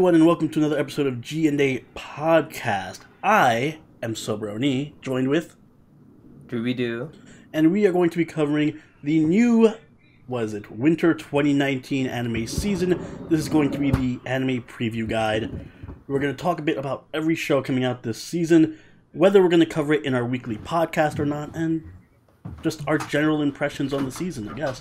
everyone, and welcome to another episode of G&A Podcast. I am Sobroni, joined with Do. And we are going to be covering the new, Winter 2019 anime season. This is going to be the anime preview guide. We're going to talk a bit about every show coming out this season, whether we're going to cover it in our weekly podcast or not, and just our general impressions on the season, I guess.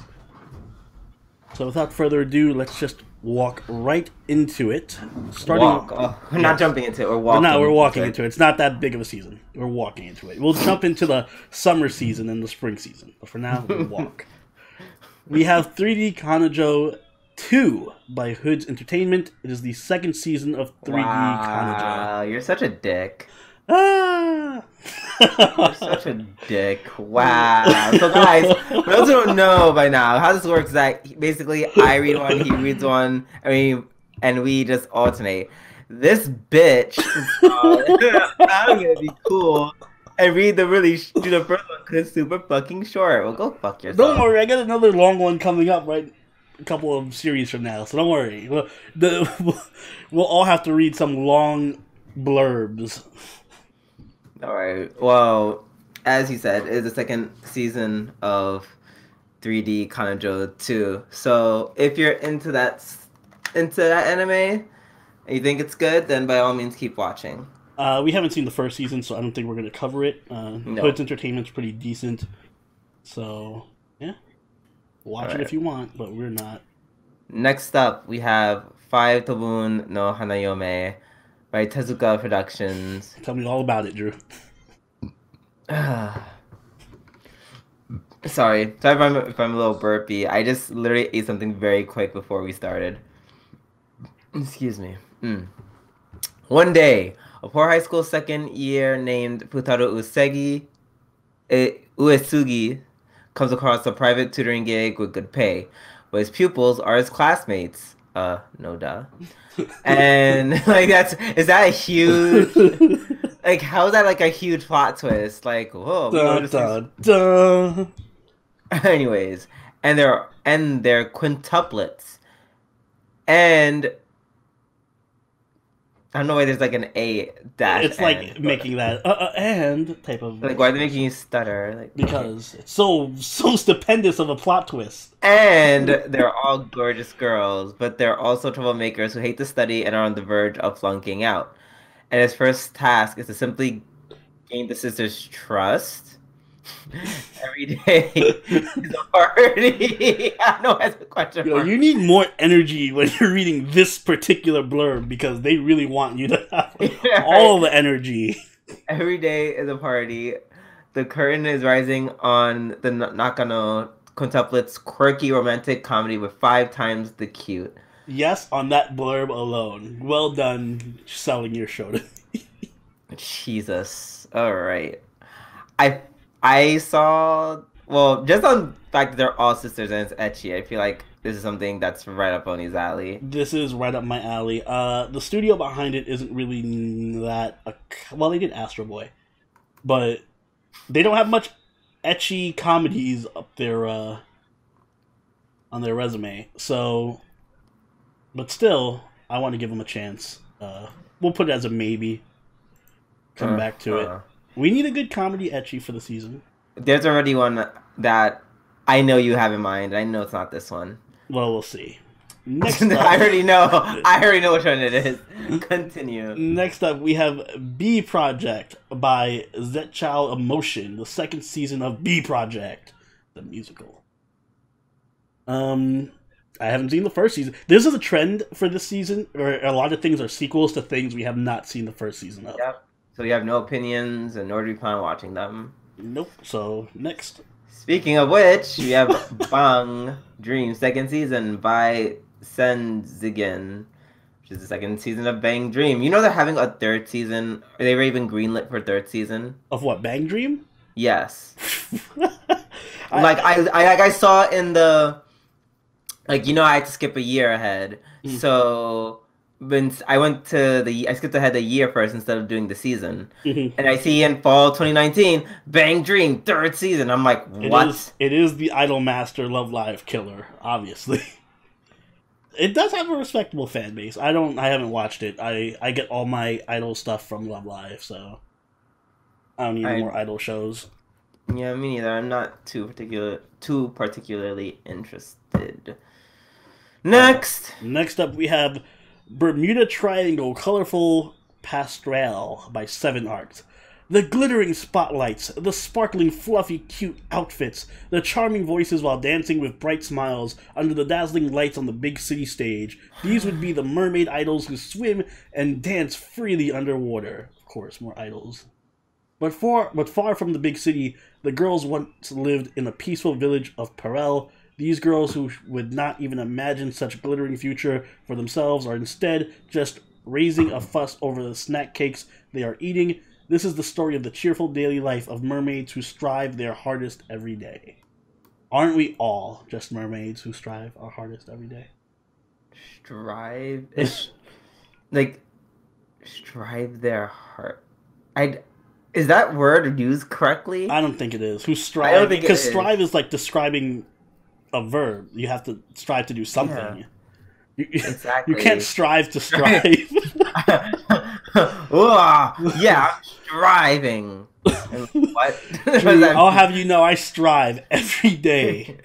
So without further ado, let's just walk right into it. We're not jumping into it. We're walking. We're walking into it. It's not that big of a season. We're walking into it. We'll jump into the summer season and the spring season. But for now, we'll walk. We have 3D Kanojo 2 by Hoods Entertainment. It is the second season of 3D Kanojo. Wow, you're such a dick. Ah! You're such a dick. Wow. So guys, for those who don't know by now, how this works is that basically I read one, he reads one, and we just alternate. This bitch I'm gonna be cool and read do the first one because it's super fucking short. Well, go fuck yourself. Don't worry, I got another long one coming up right a couple of series from now, so don't worry. We'll all have to read some long blurbs. Alright, well, as you said, it's the second season of 3D Kanojo 2. So, if you're into that anime, and you think it's good, then by all means keep watching. We haven't seen the first season, so I don't think we're going to cover it. No. Hoods Entertainment's pretty decent. So, yeah. Watch it if you want, but we're not. Next up, we have 5 Tobun no Hanayome by Tezuka Productions. Tell me all about it, Drew. Sorry if I'm a little burpy. I just literally ate something very quick before we started. Excuse me. One day, a poor high school second year named Futaro Uesugi comes across a private tutoring gig with good pay, but his pupils are his classmates. No duh. And like is that a huge how is that like a huge plot twist? Like, whoa. Dun, dun. Anyways, and they're quintuplets. And I don't know why there's like an A dash. It's like making that and type of like, why are they making you stutter? Like, because it's so stupendous of a plot twist. And they're all gorgeous girls, but they're also troublemakers who hate to study and are on the verge of flunking out. And his first task is to simply gain the sisters' trust. Every day is a party. I know that's a question mark. You need more energy when you're reading this particular blurb because they really want you to have all the energy. Every day is a party. The curtain is rising on the Nakano quintuplets' quirky romantic comedy with 5 times the cute. Yes, on that blurb alone. Well done selling your show to me. Jesus. Alright. I saw, well, just on the fact that they're all sisters and it's ecchi, I feel like this is something that's right up Oni's alley. This is right up my alley. The studio behind it isn't really that... well, they did Astro Boy. But they don't have much ecchi comedies up there on their resume. So, but still, I want to give them a chance. We'll put it as a maybe. Come back to it. We need a good comedy ecchi for the season. There's already one that I know you have in mind. I know it's not this one. Well, we'll see. Next up, I already know which one it is. Continue. Next up, we have B Project by Zetchal Emotion, the second season of B Project, the musical. I haven't seen the first season. This is a trend for this season, where a lot of things are sequels to things we have not seen the first season of. Yep. So you have no opinions, and nor do we plan on watching them. Nope. So, next. Speaking of which, we have Bang Dream, second season by Senzigen, which is the second season of Bang Dream. You know they're having a third season. Are they even greenlit for third season? Of what, Bang Dream? Yes. I saw in the... Like, you know, I had to skip a year ahead. So... When I skipped ahead a year first instead of doing the season. And I see in fall 2019, Bang Dream, third season. I'm like, what? It is the Idol Master Love Live killer, obviously. It does have a respectable fan base. I haven't watched it. I get all my idol stuff from Love Live, so I don't need any more idol shows. Yeah, me neither. I'm not too particularly interested. Next up, we have Bermuda Triangle Colorful Pastoral by 7 Arcs. The glittering spotlights, the sparkling, fluffy, cute outfits, the charming voices while dancing with bright smiles under the dazzling lights on the big city stage. These would be the mermaid idols who swim and dance freely underwater. Of course, more idols. But far from the big city, the girls once lived in a peaceful village of Perel. These girls who would not even imagine such glittering future for themselves are instead just raising a fuss over the snack cakes they are eating. This is the story of the cheerful daily life of mermaids who strive their hardest every day. Aren't we all just mermaids who strive our hardest every day? Strive? Strive their heart. Is that word used correctly? I don't think it is. Who strive? I don't think it is. Because strive is like describing a verb. You have to strive to do something. Yeah. Exactly. You can't strive to strive. Yeah, I'm striving. What? I'll have you know I strive every day.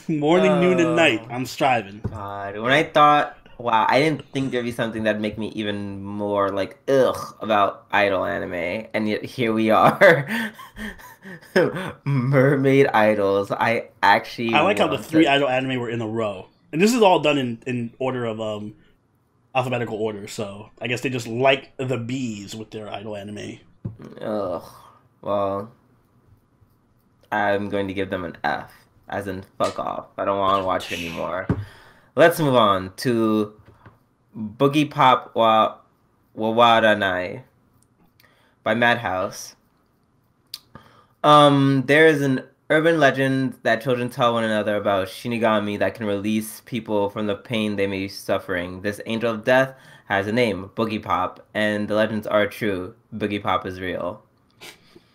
Morning, noon, and night, I'm striving. God, when I thought, wow, I didn't think there'd be something that'd make me even more like ugh about idol anime, and yet here we are. Mermaid idols. I like how the 3 idol anime were in a row, and this is all done in order of alphabetical order. So I guess they just like the bees with their idol anime. Ugh. Well, I'm going to give them an F, as in fuck off. I don't want to watch it anymore. Let's move on to Boogiepop Warawanai by Madhouse. There is an urban legend that children tell one another about Shinigami that can release people from the pain they may be suffering. This angel of death has a name, Boogiepop, and the legends are true. Boogiepop is real.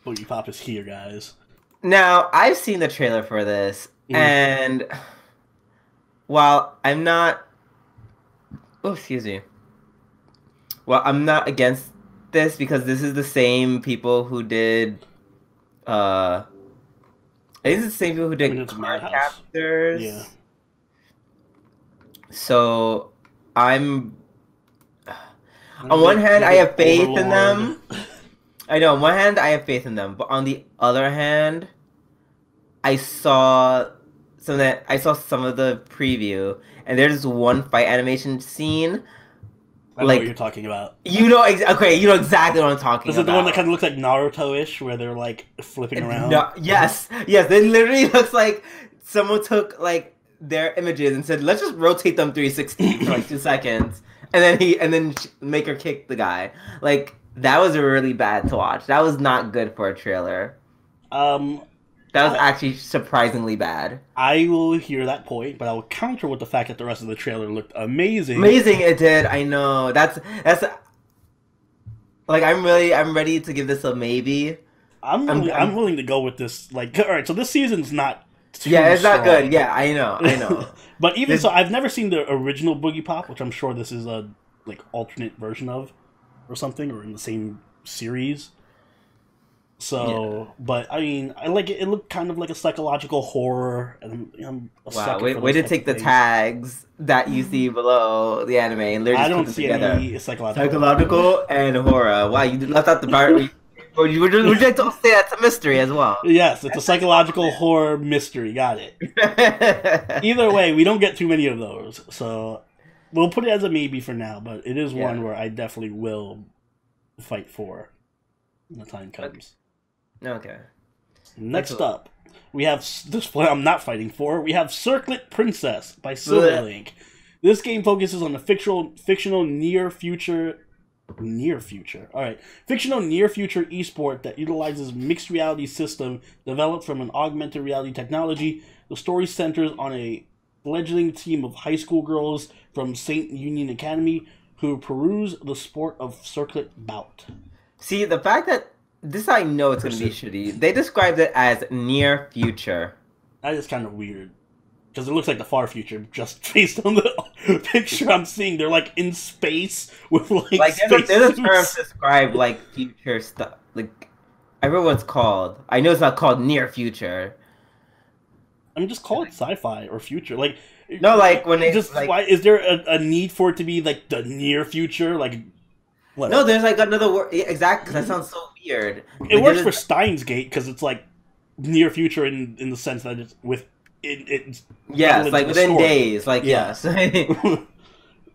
Boogiepop is here, guys. Now, I've seen the trailer for this, and while I'm not... Oh, excuse me. Well, I'm not against this because this is the same people who did... I think it's the same people who did Card Captors. Yeah. So, on one hand, I have faith in them. I know, on one hand, I have faith in them. But on the other hand, I saw some of the preview, and there's one fight animation scene. I know what you're talking about. You know exactly what I'm talking about. Is it the one that kind of looks like Naruto-ish, where they're like flipping around? No, yes. It literally looks like someone took like their images and said, "Let's just rotate them 360 for like 2 seconds," and then make her kick the guy. Like that was really bad to watch. That was not good for a trailer. That was actually surprisingly bad. I will hear that point, but I will counter with the fact that the rest of the trailer looked amazing. Amazing, it did. I know. That's like I'm ready to give this a maybe. I'm willing to go with this. Like, all right, so this season's not too it's strong. not good. Yeah, I know. But even so, I've never seen the original Boogiepop, which I'm sure this is a like alternate version of, or something, or in the same series. So, but I mean, I like it. It looked kind of like a psychological horror, and I'm a sucker for way to take the tags that you see below the anime and literally I don't put them see together. any psychological. Psychological and horror. Wow, you left out the part. Would you like to say that's a mystery as well? Yes, it's a psychological horror mystery. Got it. Either way, we don't get too many of those, so we'll put it as a maybe for now. But it is one where I definitely will fight for when the time comes. Okay. Next up, we have this one I'm not fighting for. We have Circlet Princess by Silverlink. This game focuses on the fictional near future. All right, fictional near future esport that utilizes mixed reality system developed from an augmented reality technology. The story centers on a fledgling team of high school girls from St. Union Academy who peruse the sport of circlet bout. See, the fact that this, I know it's going to be shitty. They described it as near future. That is kind of weird. because it looks like the far future just based on the picture I'm seeing. They're like in space with like there's a term to describe like future stuff. Like I remember what it's called. I know it's not called near future. I mean, just call it sci-fi or future. Like no, like when they just like, why is there a need for it to be like the near future? Like what? No, there's like another word. Exactly, because that sounds so weird. It works for Steins Gate because it's like near future in the sense that it's with it's yes, like within days. Like yes.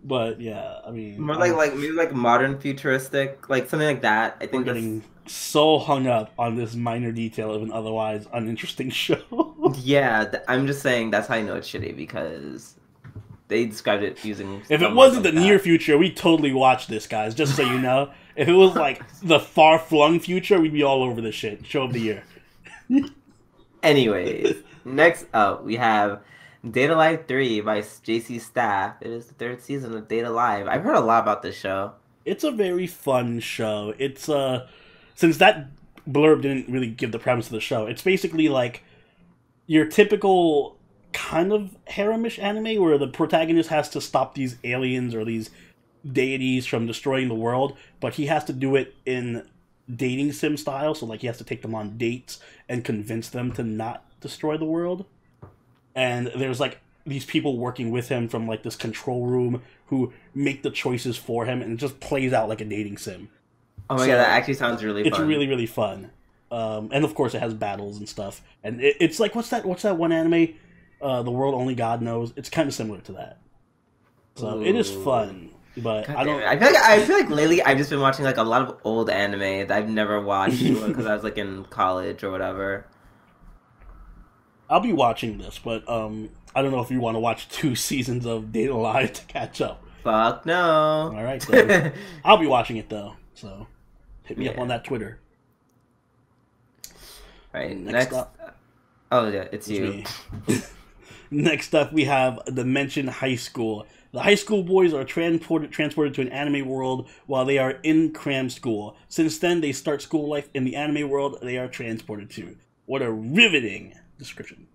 But yeah, I mean, more like maybe like modern futuristic, like something like that. I think we're getting so hung up on this minor detail of an otherwise uninteresting show. Yeah, I'm just saying that's how I know it's shitty because they described it using. If it wasn't the near future, we'd totally watch this, guys. Just so you know, if it was like the far flung future, we'd be all over this shit. Show of the year. Anyways, next up we have Date A Live 3 by JC Staff. It is the 3rd season of Date A Live. I've heard a lot about this show. It's a very fun show. It's since that blurb didn't really give the premise of the show, it's basically like your typical kind of harem-ish anime where the protagonist has to stop these aliens or these deities from destroying the world, but he has to do it in dating sim style, so like he has to take them on dates and convince them to not destroy the world. And there's like these people working with him from like this control room who make the choices for him, and it just plays out like a dating sim. Oh my god, that actually sounds really fun. It's really, really fun. And of course it has battles and stuff. And it's like, what's that one anime? The World Only God Knows. It's kind of similar to that. So It is fun. But I feel like lately I've just been watching like a lot of old anime that I've never watched because I was like in college or whatever. I'll be watching this, but I don't know if you want to watch 2 seasons of Date A Live to catch up. Fuck no. All right, so I'll be watching it though. So hit me up on that Twitter. Right. Next up. Oh yeah, it's you. Next up, we have Dimension High School. The high school boys are transported to an anime world while they are in cram school. Since then, they start school life in the anime world they are transported to. What a riveting description.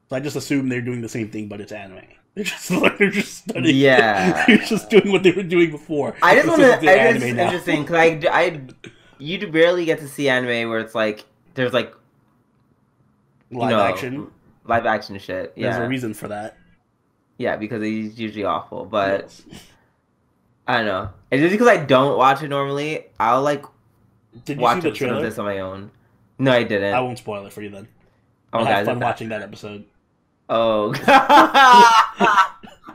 So I just assume they're doing the same thing, but it's anime. They're just studying. Yeah. They're just doing what they were doing before. I just want to. It's interesting because you barely get to see anime where it's like there's like live action shit. Yeah. There's a reason for that. Yeah, because it's usually awful. But yes. I don't know. It's just because I don't watch it normally. I'll like watch the trailer? This on my own. No, I didn't. I won't spoil it for you then. Oh, I had fun watching that episode. Oh.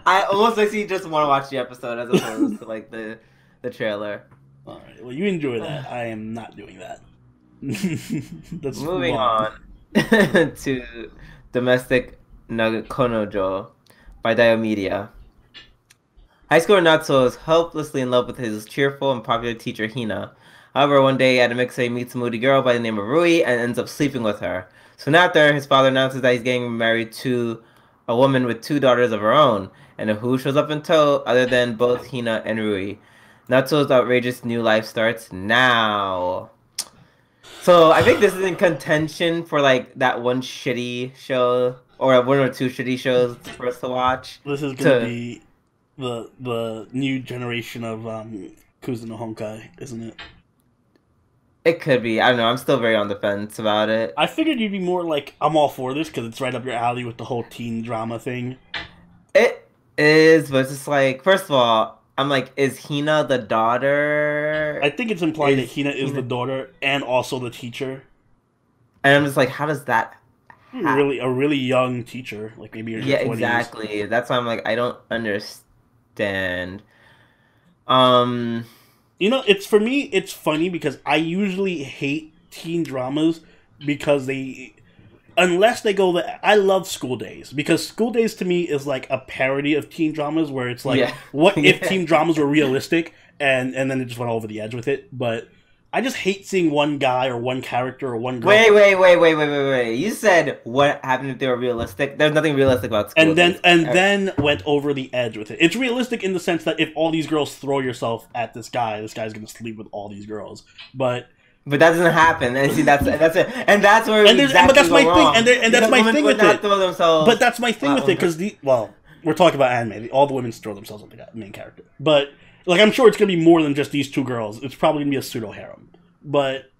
I almost actually just want to watch the episode as opposed to like the trailer. All right. Well, you enjoy that. I am not doing that. Let's moving on to Domestic Kanojo by Dio Media. High schooler Natsuo is hopelessly in love with his cheerful and popular teacher Hina. However, one day Adamise meets a moody girl by the name of Rui and ends up sleeping with her. Soon after, his father announces that he's getting married to a woman with 2 daughters of her own, and who shows up in tow other than both Hina and Rui. Natsuo's outrageous new life starts now. So I think this is in contention for like that one shitty show or 1 or 2 shitty shows for us to watch. This is gonna be the new generation of Kusa no Honkai, isn't it? It could be. I don't know. I'm still very on the fence about it. I figured you'd be more like, I'm all for this because it's right up your alley with the whole teen drama thing. It is, but it's just like, first of all, I'm like, is Hina the daughter? I think it's implied that Hina is the daughter and also the teacher. And I'm just like, how does that happen? A really young teacher, like maybe in her 20s. Exactly. That's why I'm like, I don't understand. You know, for me, it's funny because I usually hate teen dramas because unless they go I love School Days because School Days to me is like a parody of teen dramas where it's like, what if teen dramas were realistic and then it just went over the edge with it. But I just hate seeing one guy or one character or one girl. Wait. You said what happened if they were realistic? There's nothing realistic about School Days. And then went over the edge with it. It's realistic in the sense that if all these girls throw yourself at this guy's going to sleep with all these girls. But But that doesn't happen, and see that's it, and that's where but that's my wrong. thing, and that's my thing with it. But that's my thing with it because we're talking about anime. All the women throw themselves on the main character, but like I'm sure it's gonna be more than just these two girls. It's probably gonna be a pseudo harem. But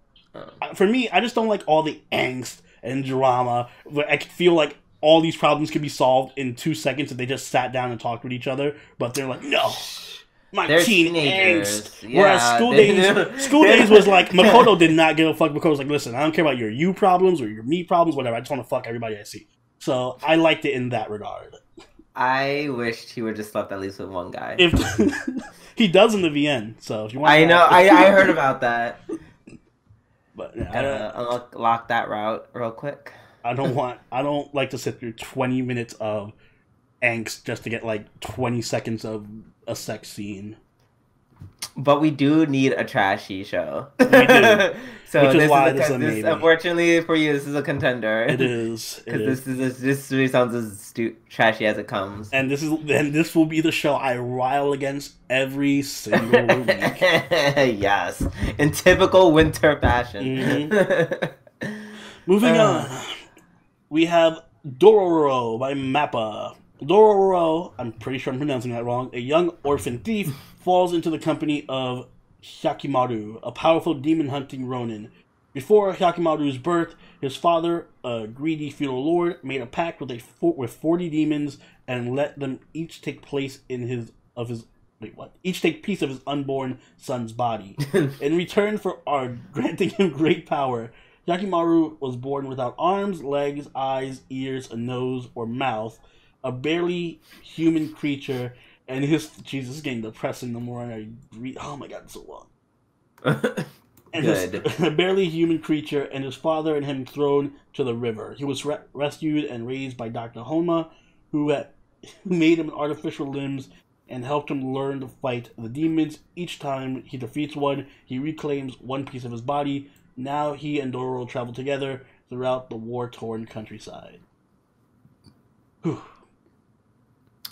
for me, I just don't like all the angst and drama. I feel like all these problems could be solved in 2 seconds if they just sat down and talked with each other. But they're like, no. They're teen angst. Yeah, whereas school days was like Makoto did not give a fuck. Makoto was like, listen, I don't care about your you problems or your me problems, whatever. I just want to fuck everybody I see. So I liked it in that regard. I wished he would just slept at least with one guy. If he does in the VN, so if you want, I know. I heard about that. But unlock that route real quick. I don't like to sit through 20 minutes of angst just to get like 20 seconds of a sex scene. But we do need a trashy show. We do. So which is why this unfortunately for you, this is a contender. It is. Because this really sounds as trashy as it comes. And this will be the show I rile against every single week. Yes, in typical winter fashion. Mm-hmm. Moving on, we have Dororo by Mappa. Dororo, I'm pretty sure I'm pronouncing that wrong, a young orphan thief, falls into the company of Hyakimaru, a powerful demon-hunting ronin. Before Hyakimaru's birth, his father, a greedy feudal lord, made a pact with 40 demons and let them each take piece of his unborn son's body. In return for granting him great power, Hyakimaru was born without arms, legs, eyes, ears, a nose, or mouth, a barely human creature, and this is getting depressing the more I read. Oh my god, it's so long. And a barely human creature, and his father and him thrown to the river. He was rescued and raised by Dr. Homa, who made him artificial limbs and helped him learn to fight the demons. Each time he defeats one, he reclaims one piece of his body. Now he and Dororo travel together throughout the war-torn countryside. Whew.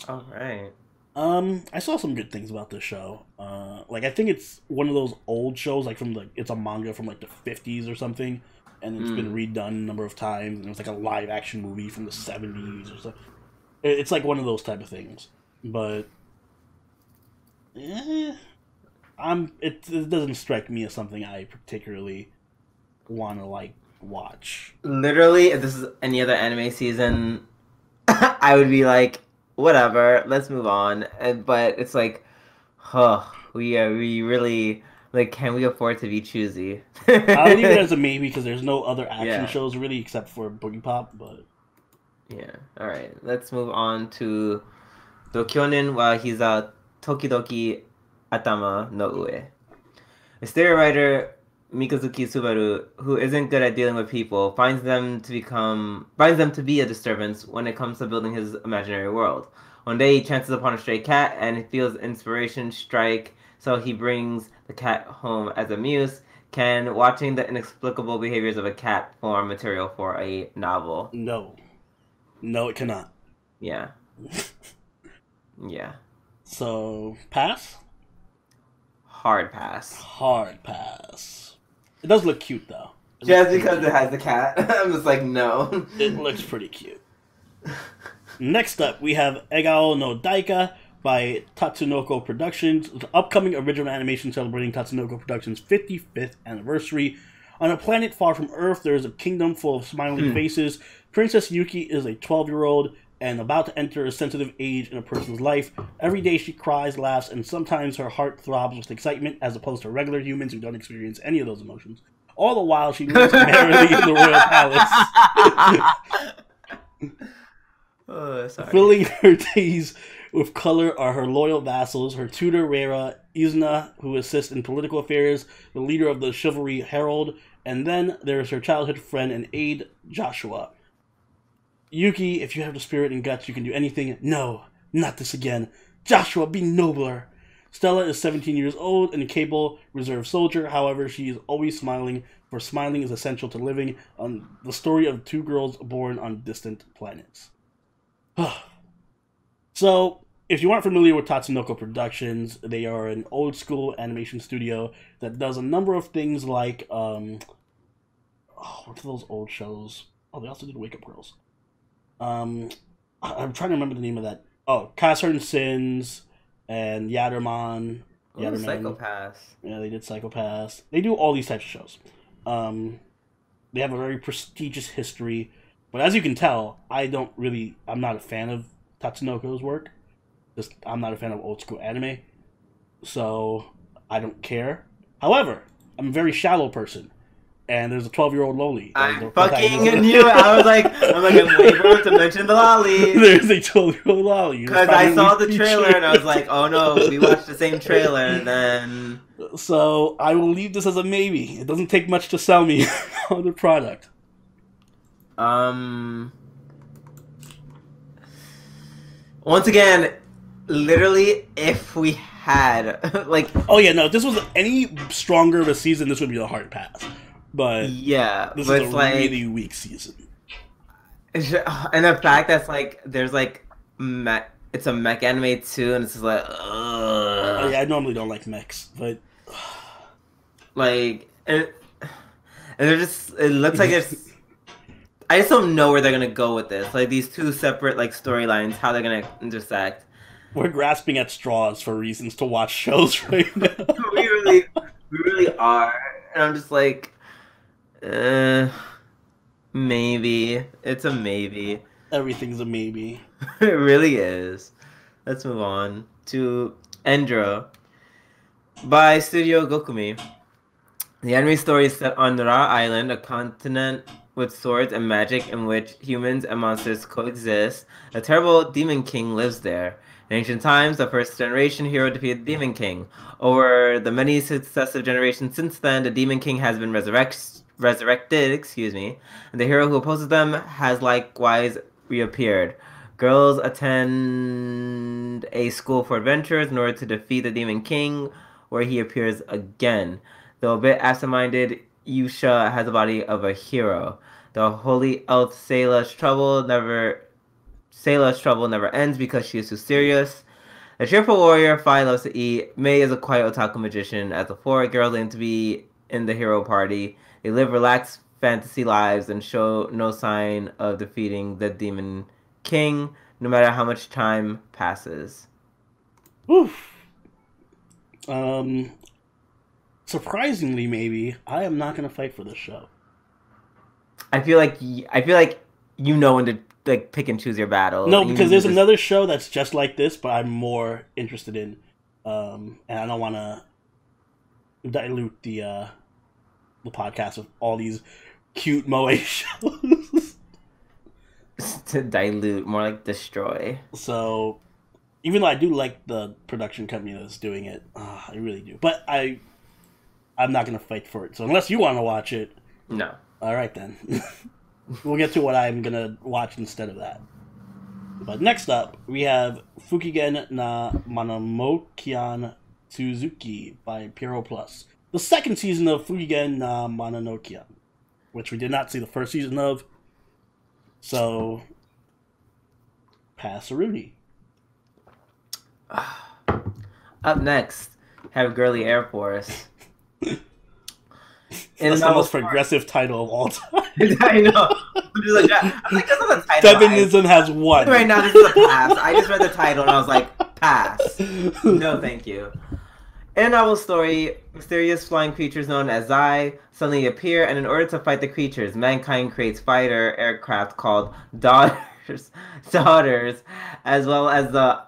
All right. I saw some good things about this show. I think it's one of those old shows, like it's a manga from like the 50s or something, and it's been redone a number of times, and it's like a live action movie from the 70s or something. It's like one of those type of things, but it doesn't strike me as something I particularly want to watch. Literally, if this is any other anime season, I would be like, whatever, let's move on. But it's like, we really, can we afford to be choosy? I'll leave it as a maybe because there's no other action shows really except for Boogiepop. But yeah, all right, let's move on to Dokyonin wa Hiza Tokidoki Atama no Ue. A stereo writer, Mikazuki Subaru, who isn't good at dealing with people, finds them to be a disturbance when it comes to building his imaginary world. One day he chances upon a stray cat and he feels inspiration strike, so he brings the cat home as a muse. Can watching the inexplicable behaviors of a cat form material for a novel? No, it cannot. Yeah. Yeah. So, pass? Hard pass. Hard pass. It does look cute, though. Just because it has the cat. I'm just like, no. It looks pretty cute. Next up, we have Egao no Daika by Tatsunoko Productions, the upcoming original animation celebrating Tatsunoko Productions' 55th anniversary. On a planet far from Earth, there is a kingdom full of smiling faces. Princess Yuki is a 12-year-old and about to enter a sensitive age in a person's life. Every day she cries, laughs, and sometimes her heart throbs with excitement, as opposed to regular humans who don't experience any of those emotions. All the while, she lives merrily in the royal palace. Filling her days with color are her loyal vassals, her tutor Reira, Izuna, who assists in political affairs, the leader of the chivalry Herald, and then there's her childhood friend and aide, Joshua. Yuki, if you have the spirit and guts, you can do anything. No, not this again. Joshua, be nobler. Stella is 17 years old and a capable reserve soldier. However, she is always smiling, for smiling is essential to living. On the story of two girls born on distant planets. So, if you aren't familiar with Tatsunoko Productions, they are an old school animation studio that does a number of things like what are those old shows? Oh, they also did Wake Up Girls. I'm trying to remember the name of that. Oh, Casshern Sins and Yatterman. Psychopaths. Yeah, they did Psychopaths. They do all these types of shows. They have a very prestigious history, but as you can tell, I'm not a fan of Tatsunoko's work. I'm not a fan of old school anime, so I don't care. However, I'm a very shallow person. And there's a 12-year-old loli. I fucking knew. I'm like, I'm waiting to mention the loli. There's a 12-year-old loli. Because I saw the trailer and I was like, oh no, we watched the same trailer and then... So I will leave this as a maybe. It doesn't take much to sell me on the product. Once again, literally, if we had, like... Oh yeah, no, if this was any stronger of a season, this would be a hard pass. But yeah, this is a really weak season. And the fact that's like there's like it's a mech anime too, and it's just like yeah, I normally don't like mechs, but like and they're just it looks like it's I just don't know where they're gonna go with this. Like these two separate like storylines, how they're gonna intersect. We're grasping at straws for reasons to watch shows right now. we really are, and I'm just like. Maybe. It's a maybe. Everything's a maybe. It really is. Let's move on to Endro by Studio Gokumi. The anime story is set on Ra Island, a continent with swords and magic in which humans and monsters coexist. A terrible demon king lives there. In ancient times, the first generation hero defeated the Demon King. Over the many successive generations since then, the Demon King has been resurrected, and the hero who opposes them has likewise reappeared. Girls attend a school for adventurers in order to defeat the Demon King, where he appears again. Though a bit absent-minded, Yuusha has the body of a hero. The holy elf Sayla's trouble never ends because she is too serious. A cheerful warrior, Fi loves to eat. Mei is a quiet otaku magician. As the four girls aim to be in the hero party, they live relaxed fantasy lives and show no sign of defeating the Demon King, no matter how much time passes. Oof. Surprisingly, maybe I am not going to fight for this show. I feel like you know when to like pick and choose your battle. No, because there's another show that's just like this, but I'm more interested in, and I don't want to dilute the podcast with all these cute moe shows. To dilute, more like destroy. So, even though I do like the production company that's doing it, I really do. But I'm not going to fight for it. So unless you want to watch it, no. All right then. We'll get to what I'm going to watch instead of that. But next up, we have Fukigen na Mononokean Tsuzuki by Pierrot Plus. The second season of Fukigen na Mononokean, which we did not see the first season of. So, pass a Rudy. Up next, have Girly Air Force. That's the most progressive title of all time. I know. I'm like, that's not a title. Feminism has won. Right now, this is a pass. I just read the title and I was like, pass. No, thank you. In a novel story, mysterious flying creatures known as Zai suddenly appear, and in order to fight the creatures, mankind creates fighter aircraft called Daughters, as well as the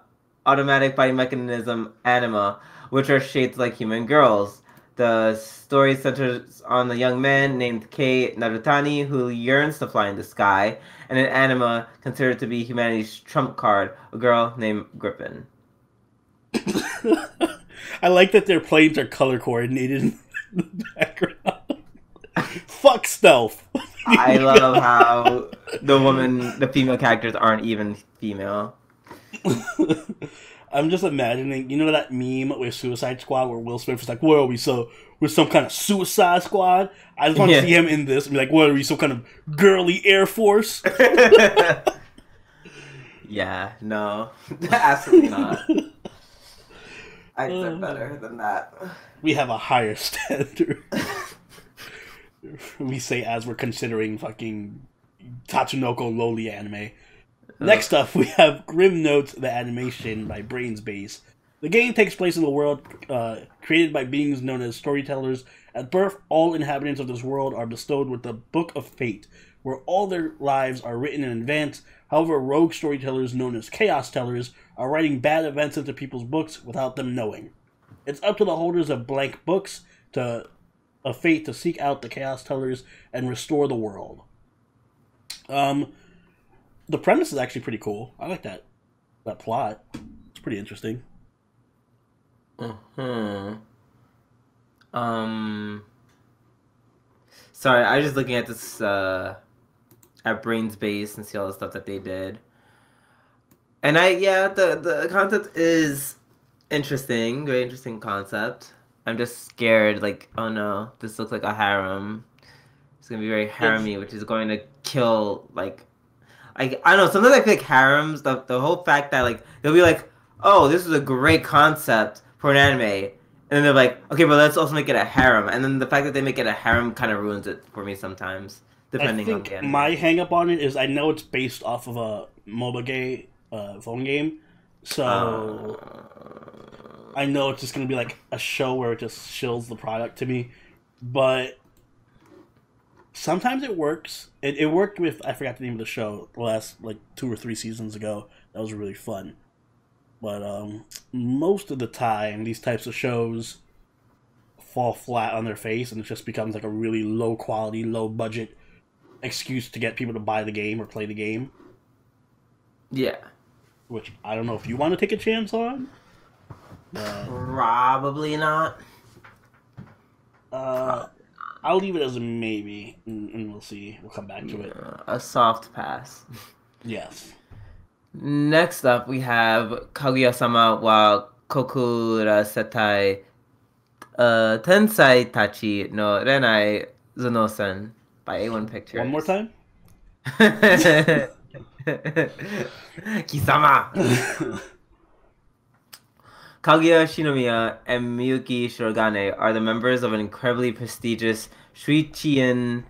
automatic fighting mechanism Anima, which are shaped like human girls. The story centers on a young man named Kei Narutani who yearns to fly in the sky, and an anima considered to be humanity's trump card, a girl named Griffin. I like that their planes are color coordinated in the background. Fuck stealth. I love how the female characters aren't even female. I'm just imagining, you know that meme with Suicide Squad where Will Smith is like, what are we, so we're some kind of Suicide Squad? I just want to see him in this and be like, what are we, some kind of girly Air Force? Yeah, no, absolutely not. I deserve better than that. We have a higher standard. We say as we're considering fucking Tatsunoko loli anime. Next up, we have Grim Notes, the animation by Brains Base. The game takes place in a world created by beings known as storytellers. At birth, all inhabitants of this world are bestowed with the Book of Fate, where all their lives are written in advance. However, rogue storytellers known as Chaos Tellers are writing bad events into people's books without them knowing. It's up to the holders of blank books of fate to seek out the Chaos Tellers and restore the world. The premise is actually pretty cool. I like that plot. It's pretty interesting. Sorry, I was just looking at this at Brains Base and see all the stuff that they did. And the concept is interesting, very interesting concept. I'm just scared, like, oh no, this looks like a harem. It's gonna be very harem-y, which is going to kill, like, I don't know, sometimes I feel like harems, the whole fact that, like, they'll be like, oh, this is a great concept for an anime, and then they're like, okay, but let's also make it a harem, and then the fact that they make it a harem kind of ruins it for me sometimes, depending on the anime. My hang-up on it is I know it's based off of a MOBA phone game, so I know it's just going to be like a show where it just shills the product to me, but sometimes it works. It worked with, I forgot the name of the show, the last, like, 2 or 3 seasons ago. That was really fun. But most of the time, these types of shows fall flat on their face, and it just becomes like a really low-quality, low-budget excuse to get people to buy the game or play the game. Yeah. Which, I don't know if you want to take a chance on. Probably not. I'll leave it as a maybe, and we'll see. We'll come back to it. A soft pass. Yes. Next up, we have Kaguya-sama wa Kokura Setai Tensai Tachi no Renai Zuno-sen by A1 Pictures. One more time? Kisama! Kaguya Shinomiya and Miyuki Shirogane are the members of an incredibly prestigious Shuichiin,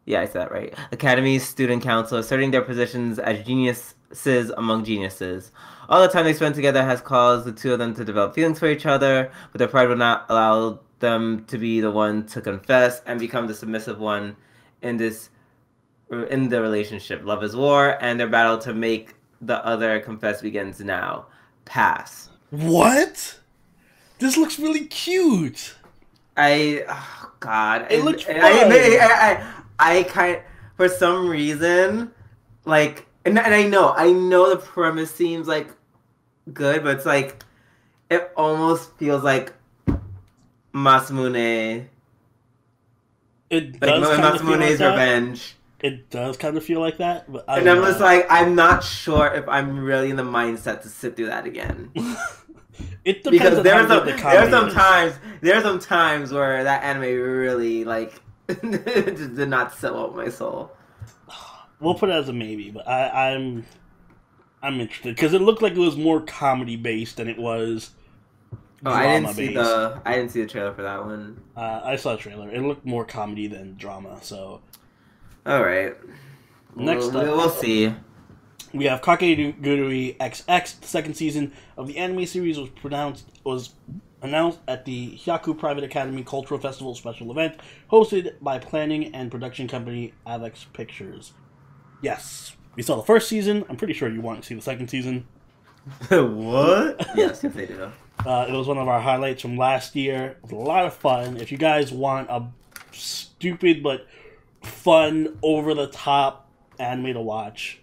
I said that right, Academy Student Council, asserting their positions as geniuses among geniuses. All the time they spent together has caused the two of them to develop feelings for each other, but their pride will not allow them to be the one to confess and become the submissive one in the relationship. Love is war, and their battle to make the other confess begins now. Pass. What? This looks really cute. Oh God. It looks fun. I kind of, for some reason, like, and I know the premise seems like good, but it's like, it almost feels like Masamune. It does like kind of feel like that. Revenge. It does kind of feel like that, but I'm just like, I'm not sure if I'm really in the mindset to sit through that again. It depends on there are some times where that anime really, like, just did not sell out my soul. We'll put it as a maybe, but I'm interested because it looked like it was more comedy based than it was drama based. I didn't see the trailer for that one. I saw the trailer. It looked more comedy than drama. So, all right. Next up, we'll see. We have Kakeguri XX. The second season of the anime series was announced at the Hyaku Private Academy Cultural Festival special event, hosted by planning and production company Avex Pictures. Yes, we saw the first season. I'm pretty sure you want to see the second season. What? Yes, they do. It was one of our highlights from last year. It was a lot of fun. If you guys want a stupid but fun, over-the-top anime to watch,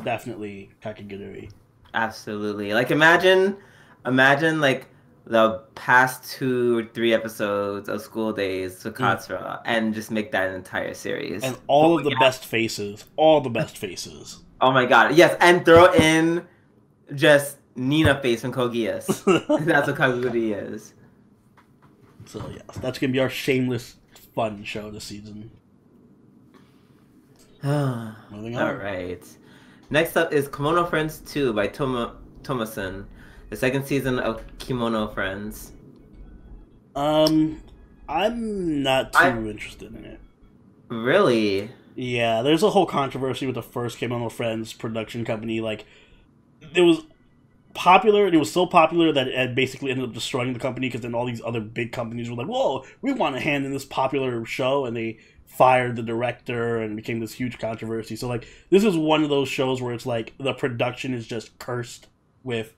definitely Kakeguri. Absolutely. Like, imagine like the past 2 or 3 episodes of School Days to Katsura and just make that an entire series. And all of the best faces. All the best faces. Oh my god. Yes, and throw in just Nina face from Kogias. That's what Kakeguri is. So, yes, that's going to be our shameless fun show this season. Moving on. All right. Next up is Kimono Friends 2 by Tomasen, the second season of Kimono Friends. I'm not too interested in it. Really? Yeah, there's a whole controversy with the first Kimono Friends production company. Like, it was popular, and it was so popular that it had basically ended up destroying the company, because then all these other big companies were like, whoa, we want a hand in this popular show, and they fired the director, and it became this huge controversy. So, like, this is one of those shows where it's like, the production is just cursed with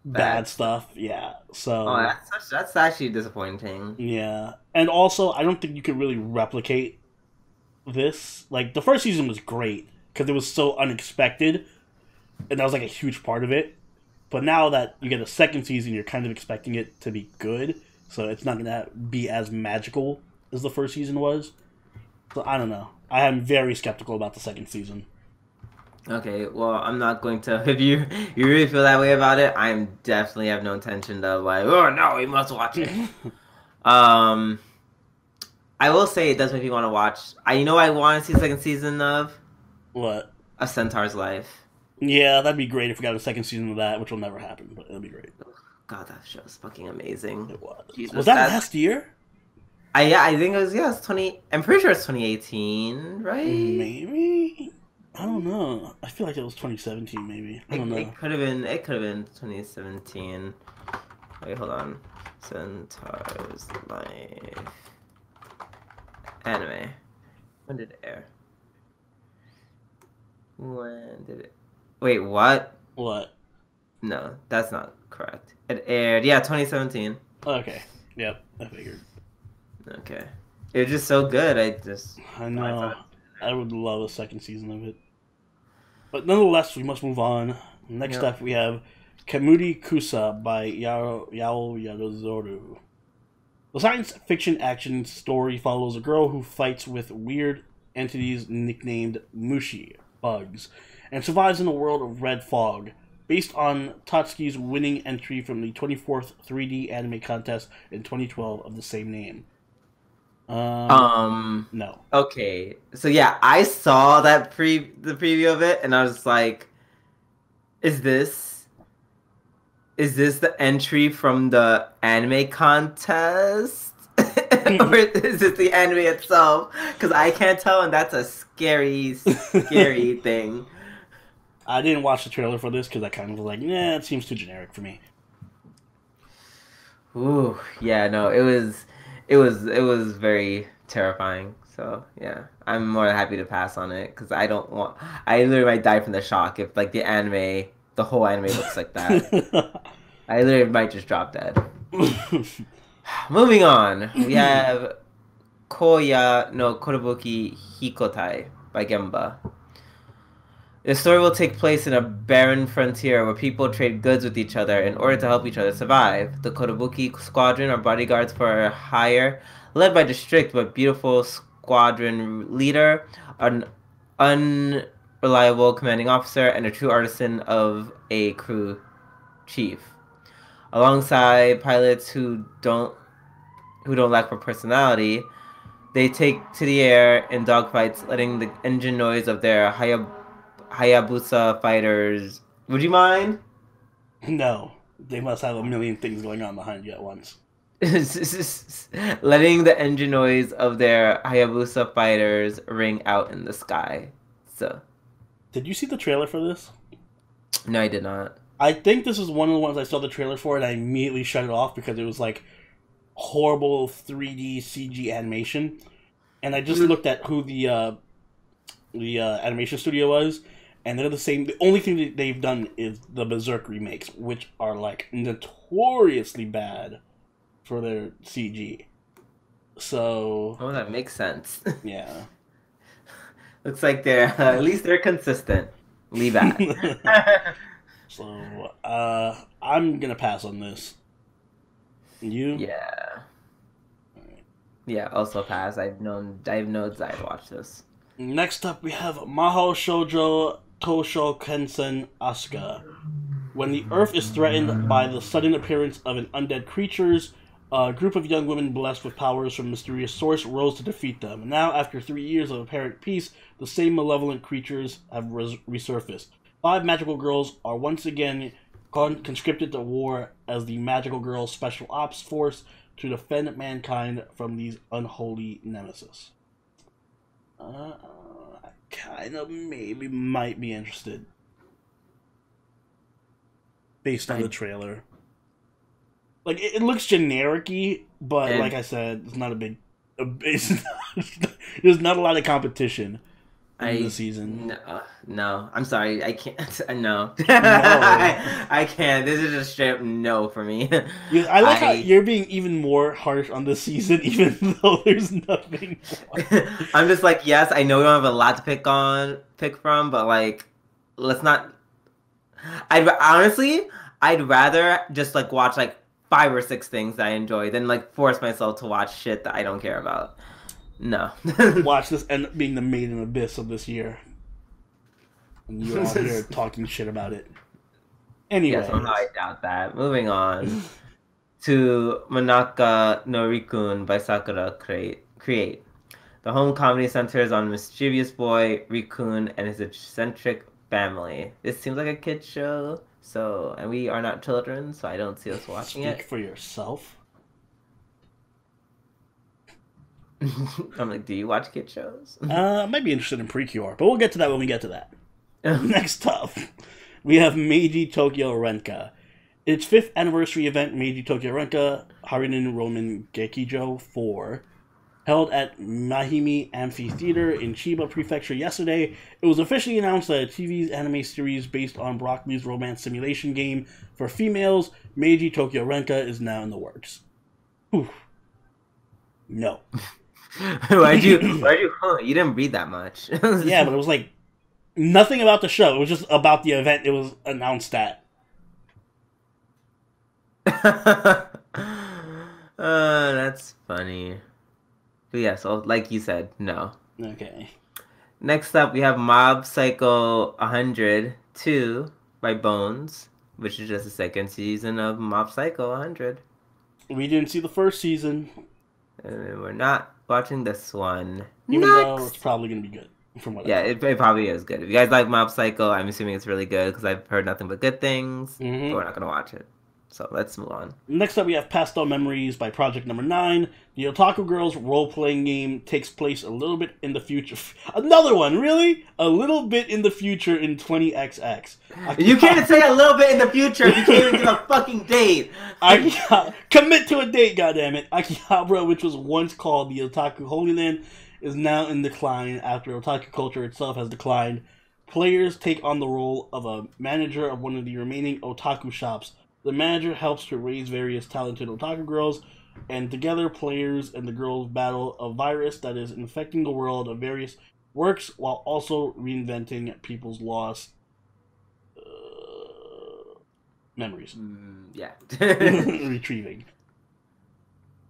bad stuff. Yeah, so... Oh, that's actually disappointing. Yeah, and also, I don't think you could really replicate this. Like, the first season was great, because it was so unexpected, and that was like a huge part of it. But now that you get a second season, you're kind of expecting it to be good, so it's not gonna be as magical as the first season was. So I don't know. I am very skeptical about the second season. Okay, well, I'm not going to. If you really feel that way about it, I definitely have no intention to like. Oh no, we must watch it. I will say it does make me want to watch. I want to see the second season of What? A Centaur's Life. Yeah, that'd be great if we got a second season of that, which will never happen, but it'll be great. God, that show's fucking amazing. It was. Jesus, was that last year? I think it was. Yeah, it's 20. I'm pretty sure it's 2018, right? Maybe. I don't know. I feel like it was 2017, maybe. I don't know. It could have been. It could have been 2017. Wait, hold on. Centaur's Life anime. When did it air? When did it? Wait, what? What? No, that's not correct. It aired. Yeah, 2017. Okay. Yep, I figured. Okay. It was just so good. I know. I would love a second season of it. But nonetheless, we must move on. Next up, we have Kamuri Kusa by Yaozoru. The science fiction action story follows a girl who fights with weird entities nicknamed Mushi, bugs, and survives in a world of red fog, based on Tatsuki's winning entry from the 24th 3D anime contest in 2012 of the same name. No. Okay, so yeah, I saw that the preview of it, and I was like, "Is this the entry from the anime contest, or is this the anime itself?" Because I can't tell, and that's a scary thing. I didn't watch the trailer for this because I kind of was like, "Nah, it seems too generic for me." Ooh, yeah, no, it was very terrifying. So yeah, I'm more than happy to pass on it because I literally might die from the shock if like the whole anime looks like that. I literally might just drop dead. Moving on, we have Koya no Korobuki Hikotai by Gemba. The story will take place in a barren frontier where people trade goods with each other in order to help each other survive. The Korobuki squadron are bodyguards for hire, led by the strict but beautiful squadron leader, an unreliable commanding officer, and a true artisan of a crew chief. Alongside pilots who don't lack for personality, they take to the air in dogfights, letting the engine noise of their Hayabusa fighters. Would you mind? No. They must have a million things going on behind you at once. Letting the engine noise of their Hayabusa fighters ring out in the sky. So. Did you see the trailer for this? No, I did not. I think this is one of the ones I saw the trailer for, and I immediately shut it off because it was like horrible 3D CG animation. And I just looked at who the animation studio was, and they're the same. The only thing that they've done is the Berserk remakes, which are like notoriously bad for their CG. So, oh, that makes sense. Yeah. Looks like at least they're consistent. Leave that. So, I'm gonna pass on this. You? Yeah. Yeah, also pass. I have no desire to watch this. Next up, we have Mahou Shoujo Tosho Kensen Asuka. When the Earth is threatened by the sudden appearance of an undead creatures, A group of young women blessed with powers from a mysterious source rose to defeat them. Now, after 3 years of apparent peace, the same malevolent creatures have resurfaced. 5 magical girls are once again conscripted to war as the Magical Girls Special Ops Force to defend mankind from these unholy nemesis. I kind of maybe might be interested. Based on the trailer. Like, it looks generic-y, but like I said, it's not a big... there's not a lot of competition in the season. No, I'm sorry, I can't. No. I can't. This is just straight up no for me. I like how you're being even more harsh on this season, even though there's nothing more. I'm just like, yes, I know we don't have a lot to pick from, but like, let's not... I'd rather just like watch like 5 or 6 things that I enjoy than like force myself to watch shit that I don't care about. No. Watch this end up being the Maiden Abyss of this year. And you're all here talking shit about it. Anyway. Yes, I doubt that. Moving on to Manaka no Rikun by Sakura Create. The home comedy centers on a mischievous boy, Rikun, and his eccentric family. This seems like a kid's show. So, and we are not children, so I don't see us watching it. Speak for yourself. I'm like, do you watch kid shows? I might be interested in Precure, but we'll get to that when we get to that. Next up, we have Meiji Tokyo Renka. Its 5th anniversary event, Meiji Tokyo Renka Harinen Roman Gekijo 4, held at Mahimi Amphitheater in Chiba Prefecture yesterday. It was officially announced that a TV anime series based on Broccoli's romance simulation game for females, Meiji Tokyo Renka, is now in the works. Whew. No. Why'd you you didn't read that much. Yeah, but it was like nothing about the show. It was just about the event it was announced at. That's funny. But yeah, so like you said, no. Okay. Next up, we have Mob Psycho 102 by Bones, which is just the 2nd season of Mob Psycho 100. We didn't see the 1st season. And we're not watching this one. Even though it's probably going to be good. From what it probably is good. If you guys like Mob Psycho, I'm assuming it's really good because I've heard nothing but good things. But we're not going to watch it. So let's move on. Next up, we have Pastel Memories by Project Number 9. The Otaku Girls role-playing game takes place a little bit in the future. Another one, really? A little bit in the future in 20XX. You can't say a little bit in the future if you can't even give a fucking date. Commit to a date, goddammit. Akihabara, which was once called the Otaku Holy Land, is now in decline after otaku culture itself has declined. Players take on the role of a manager of one of the remaining otaku shops. The manager helps to raise various talented otaku girls, and together players and the girls battle a virus that is infecting the world of various works while also reinventing people's lost memories. Yeah. Retrieving.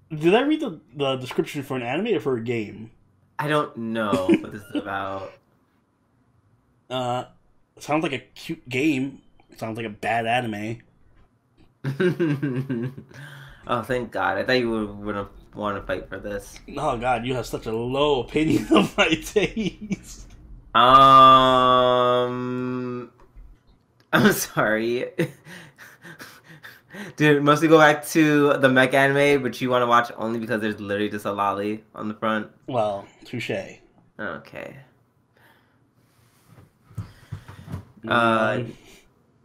Did I read the description for an anime or for a game? I don't know what this is about. It sounds like a cute game. It sounds like a bad anime. Oh, thank God. I thought you would want to fight for this. Oh, God, you have such a low opinion of my taste. I'm sorry. Dude, mostly go back to the mech anime, which you want to watch only because there's literally just a lolly on the front. Well, touche. Okay.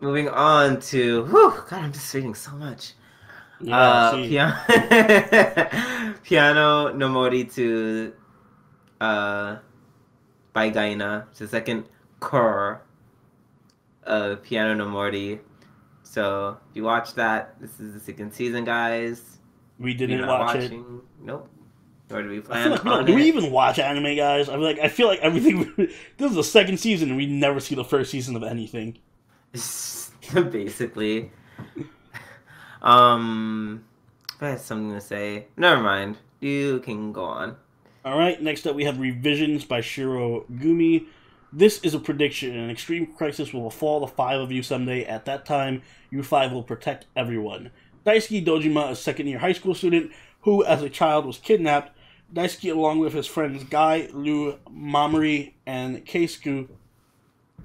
Moving on to... Whew, God, I'm just reading so much. Yeah, Piano no Mori to by Gaina. It's the 2nd core of Piano no Mori. So, if you watch that, this is the 2nd season, guys. We didn't watch it. Nope. Nor do we plan on it. Do we even watch anime, guys? I feel like everything... This is the 2nd season and we never see the 1st season of anything. Basically. I had something to say. Never mind. You can go on. Alright, next up we have Revisions by Shiro Gumi. This is a prediction. An extreme crisis will befall the 5 of you someday. At that time, you 5 will protect everyone. Daisuke Dojima, a second-year high school student who, as a child, was kidnapped. Daisuke, along with his friends Guy, Liu, Mamori, and Keisuke,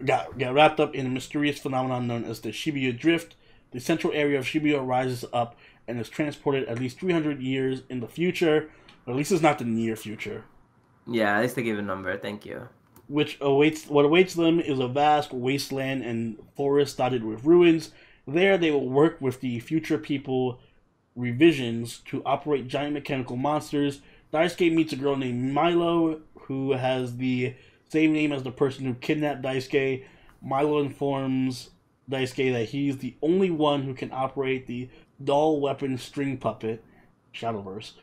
got wrapped up in a mysterious phenomenon known as the Shibuya Drift. The central area of Shibuya rises up and is transported at least 300 years in the future. Or at least it's not the near future. Yeah, at least they gave a number. Thank you. What awaits them is a vast wasteland and forest dotted with ruins. There, they will work with the future people revisions to operate giant mechanical monsters. Daisuke meets a girl named Milo, who has the same name as the person who kidnapped Daisuke. Milo informs Daisuke that he's the only one who can operate the doll weapon string puppet, Shadowverse.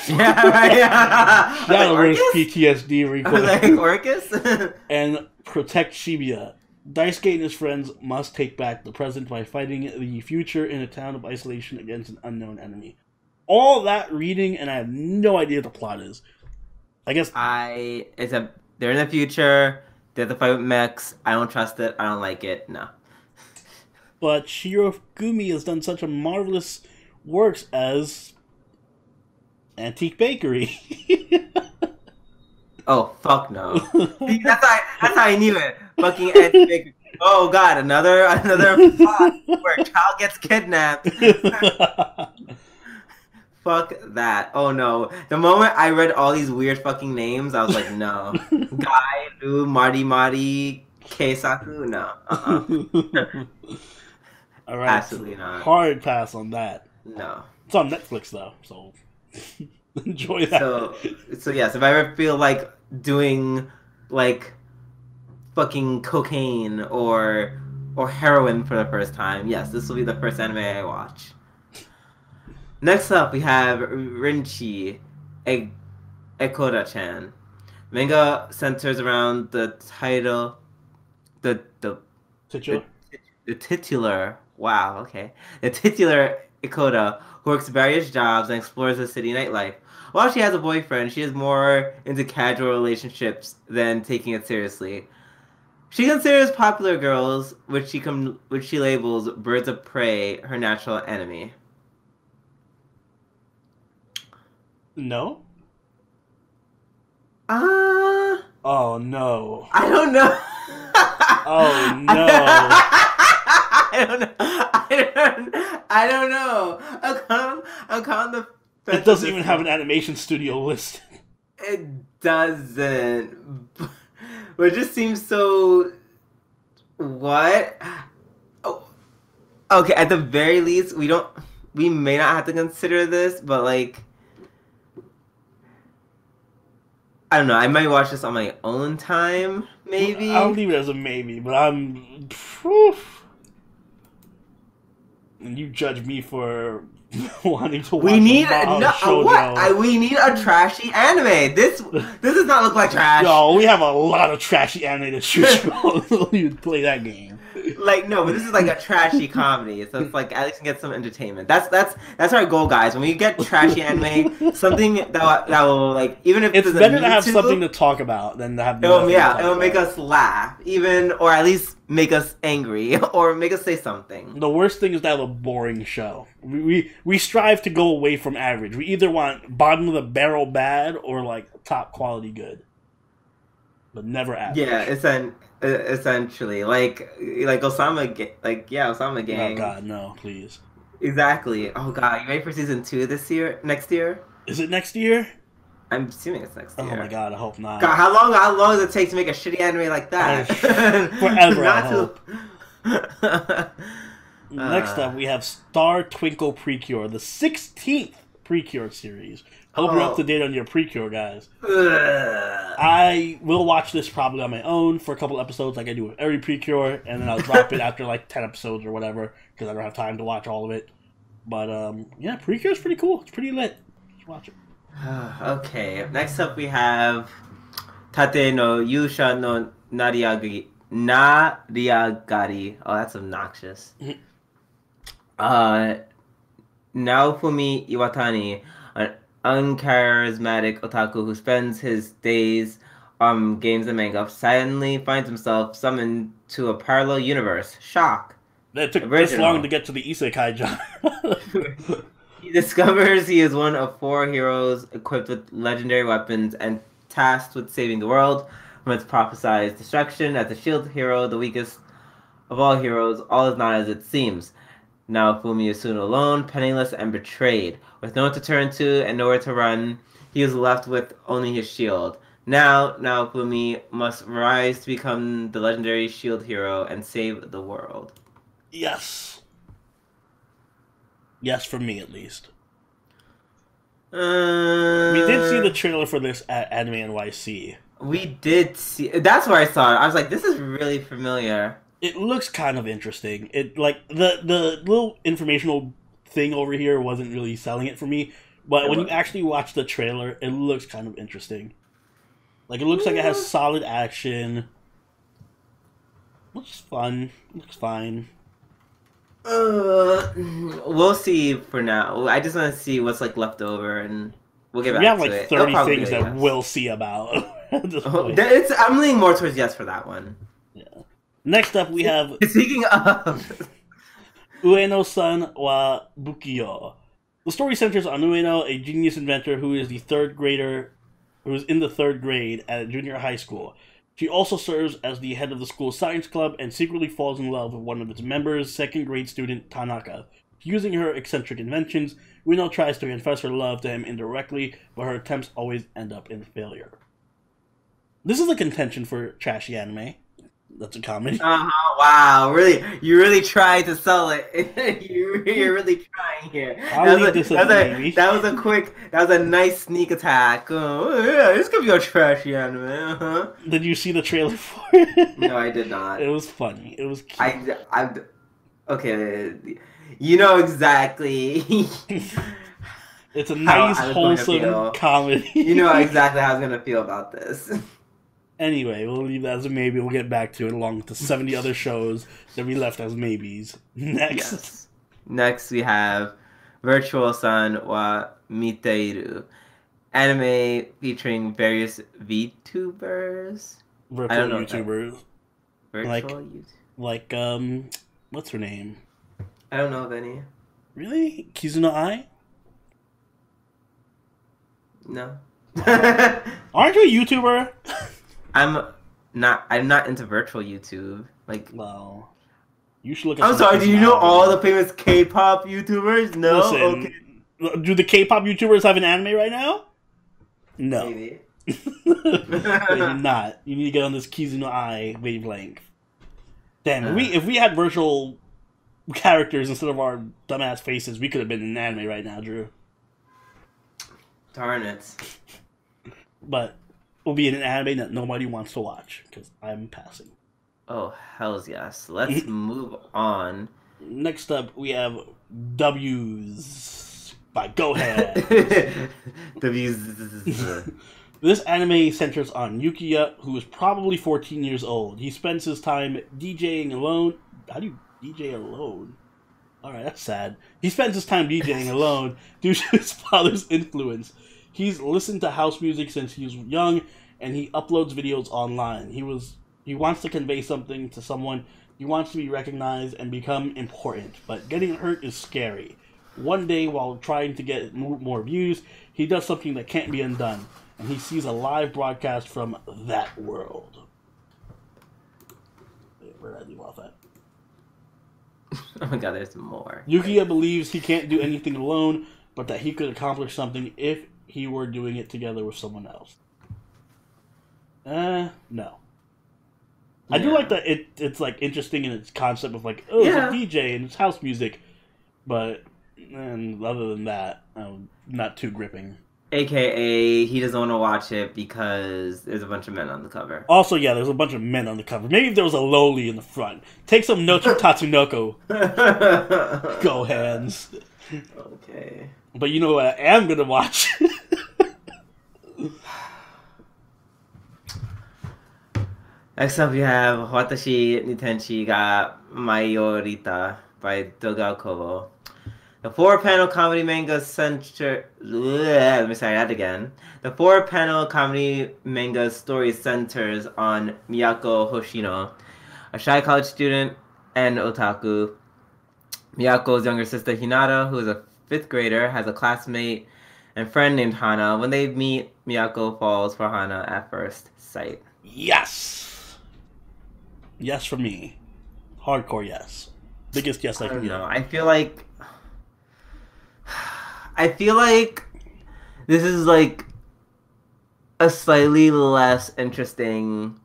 Yeah, right. Yeah. Shadowverse PTSD replay. Like Orcus? And protect Shibuya. Daisuke and his friends must take back the present by fighting the future in a town of isolation against an unknown enemy. All that reading, and I have no idea what the plot is. I guess they're in the future. They have to fight with mechs. I don't trust it. I don't like it. No. But Shirogumi has done such a marvelous works as Antique Bakery. Oh, fuck no. See, that's how I knew it. Fucking Antique Bakery. Oh god, another plot where a child gets kidnapped. Fuck that. Oh no. The moment I read all these weird fucking names, I was like, no. Guy, Lu, Marty, Keisaku, no. Alright. Absolutely not. Hard pass on that. No. It's on Netflix though, so enjoy that. So yes, if I ever feel like doing like fucking cocaine or heroin for the first time, yes, this will be the first anime I watch. Next up, we have Rinchi Ekoda-chan. Manga centers around the title, the titular. Wow, okay. The titular Ekoda, who works various jobs and explores the city nightlife. While she has a boyfriend, she is more into casual relationships than taking it seriously. She considers popular girls, which she labels birds of prey, her natural enemy. No? Oh no. I don't know. Oh no. I don't know. I'm calling the. It doesn't even have an animation studio listed. It doesn't. But it just seems so. What? Oh. Okay, at the very least, we may not have to consider this, but like. I don't know. I might watch this on my own time, maybe. I'll leave it as a maybe, but I'm. And you judge me for wanting to watch. We need what? We need a trashy anime. This does not look like trash. Yo, we have a lot of trashy anime to choose from. You would play that game. Like no, but this is like a trashy comedy, so it's like at least get some entertainment. That's our goal, guys. When we get trashy anime, something that will like even if it's better to have something to talk about than to have. It'll make us laugh, even or at least make us angry or make us say something. The worst thing is to have a boring show. We strive to go away from average. We either want bottom of the barrel bad or like top quality good, but never average. Yeah, essentially, like Osama Gang. Oh God, no, please. Exactly. Oh God, you ready for season 2 next year? Is it next year? I'm assuming it's next year. Oh my God, I hope not. God, how long does it take to make a shitty anime like that? Forever, I hope. Next up, we have Star Twinkle Precure, the 16th Precure series. Hope you're up to date on your Precure, guys. I will watch this probably on my own for a couple episodes like I do with every Precure, and then I'll drop it after like 10 episodes or whatever, because I don't have time to watch all of it. But, yeah, Precure's pretty cool. It's pretty lit. Just watch it. Okay, next up we have Tate no Yuusha no Nariagari. Oh, that's obnoxious. Naofumi Iwatani, an uncharismatic otaku who spends his days on games and manga, suddenly finds himself summoned to a parallel universe. Shock. It took this long to get to the isekai genre. He discovers he is one of 4 heroes equipped with legendary weapons and tasked with saving the world from its prophesied destruction. As a shield hero, the weakest of all heroes, all is not as it seems. Now Fumi is soon alone, penniless, and betrayed. With no one to turn to and nowhere to run, he is left with only his shield. Now Fumi must rise to become the legendary shield hero and save the world. Yes. Yes, for me at least. We did see the trailer for this at Anime NYC. We did see. That's where I saw it. I was like, "This is really familiar." It looks kind of interesting. It like the little informational thing over here wasn't really selling it for me, but when you actually watch the trailer, it looks kind of interesting. Like it looks like it has solid action. Looks fun. Looks fine. We'll see for now. I just want to see what's like left over, and we'll get back to it. We have like 30 things that we'll see about. I'm leaning more towards yes for that one. Yeah. Next up, we have speaking of Ueno-san wa Bukio. The story centers on Ueno, a genius inventor who is in the 3rd grade at a junior high school. She also serves as the head of the school's science club and secretly falls in love with one of its members, 2nd grade student Tanaka. Using her eccentric inventions, Ueno tries to confess her love to him indirectly, but her attempts always end up in failure. This is a contention for trashy anime. That's a comedy. Wow, really? You really tried to sell it. You're really trying here. That was a nice sneak attack. Oh, yeah, this could be a trashy anime. Did you see the trailer for it? No, I did not. It was funny. It was cute. Okay. You know exactly. It's a nice, wholesome comedy. You know exactly how I was going to feel about this. Anyway, we'll leave that as a maybe. We'll get back to it along with the 70 other shows that we left as maybes. Next. Yes. Next, we have Virtual Sun wa Miteiru. Anime featuring various VTubers. Virtual YouTubers. Virtual YouTubers. What's her name? I don't know of any. Really? Kizuno Ai? No. Aren't you a YouTuber? I'm not into virtual YouTube. Well, you should look at I'm sorry, do you know all the famous K-pop YouTubers? No? Listen, okay. Do the K-pop YouTubers have an anime right now? No. Maybe. They do not. You need to get on this Kizuno Ai wavelength. Damn, if we had virtual characters instead of our dumbass faces, we could have been in an anime right now, Drew. Darn it. But we'll be in an anime that nobody wants to watch, because I'm passing. Oh, hells yes. Let's move on. Next up, we have W's by Go Ahead. W's. This anime centers on Yukiya, who is probably 14 years old. He spends his time DJing alone. How do you DJ alone? Alright, that's sad. He spends his time DJing alone due to his father's influence. He's listened to house music since he was young, and he uploads videos online. He wants to convey something to someone. He wants to be recognized and become important, but getting hurt is scary. One day, while trying to get more views, he does something that can't be undone, and he sees a live broadcast from that world. Wait, where did I leave off at? Oh my god, there's more. Yukiya believes he can't do anything alone, but that he could accomplish something if he were doing it together with someone else. No. Yeah. I do like that it's like interesting in its concept of like, it's a DJ and it's house music, but other than that, not too gripping. AKA, he doesn't want to watch it because there's a bunch of men on the cover. Also, yeah, there's a bunch of men on the cover. Maybe if there was a loli in the front. Take some notes from Tatsunoko. Go hands. Okay. But you know what I am going to watch? Next up, we have Watashi ni Tenshi ga Maiorita by Dogao Kobo. The 4-panel comedy manga center... Let me say that again. The 4-panel comedy manga story centers on Miyako Hoshino, a shy college student and otaku. Miyako's younger sister Hinata, who is a fifth grader, has a classmate and friend named Hana. When they meet, Miyako falls for Hana at first sight. Yes! Yes for me. Hardcore yes. Biggest yes I can don't know. get. I feel like this is like a slightly less interesting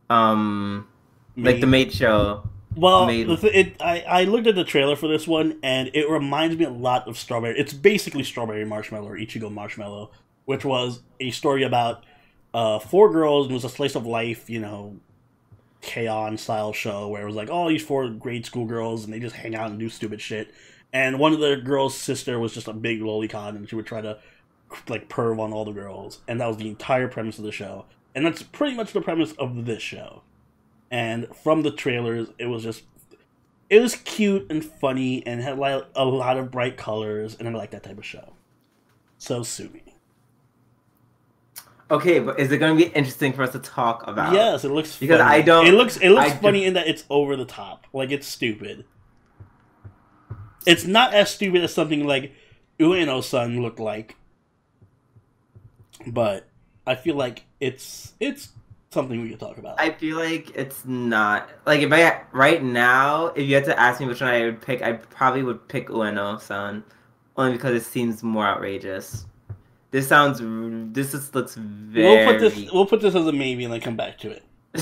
like the Mate show. Well, I looked at the trailer for this one, and it reminds me a lot of Strawberry. It's basically Strawberry Marshmallow or Ichigo Marshmallow, which was a story about 4 girls, and it was a slice of life, you know, K-On! Style show where it was like, oh, these 4 grade school girls, and they just hang out and do stupid shit. And one of the girls' sister was just a big lolicon, and she would try to like perv on all the girls, and that was the entire premise of the show. And that's pretty much the premise of this show. And from the trailers, it was cute and funny and had like a lot of bright colors, and I like that type of show. So sue me. Okay, but is it going to be interesting for us to talk about? Yes, it looks because funny. I don't. It looks funny in that it's over the top, like it's stupid. It's not as stupid as something like Ueno-san looked like, but I feel like it's something we could talk about. I feel like it's not like right now, if you had to ask me which one I would pick, I probably would pick Ueno-san, only because it seems more outrageous. This looks very. We'll put this as a maybe and then come back to it. We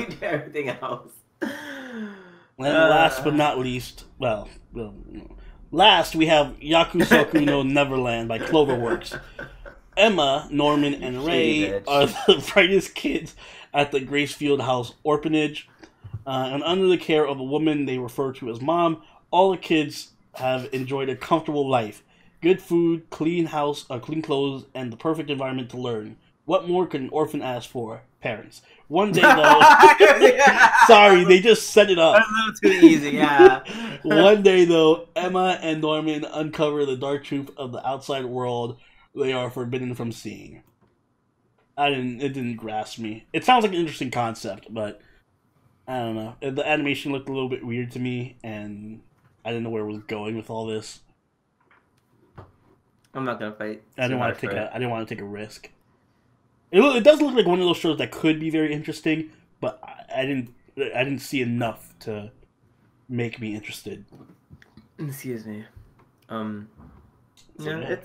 do everything else. And last but not least, last we have Yakusoku no Neverland by Cloverworks. Emma, Norman, and Ray are the brightest kids at the Gracefield House Orphanage. And under the care of a woman they refer to as Mom, all the kids have enjoyed a comfortable life. Good food, clean house, clean clothes, and the perfect environment to learn. What more could an orphan ask for? Parents. One day, though... Sorry, they just set it up. That's a little too easy, yeah. One day, though, Emma and Norman uncover the dark truth of the outside world they are forbidden from seeing. It didn't grasp me. It sounds like an interesting concept, but I don't know. The animation looked a little bit weird to me, and I didn't know where it was going with all this. I'm not gonna fight. I didn't want to take a risk. It does look like one of those shows that could be very interesting, but I didn't see enough to make me interested. Excuse me. So, yeah,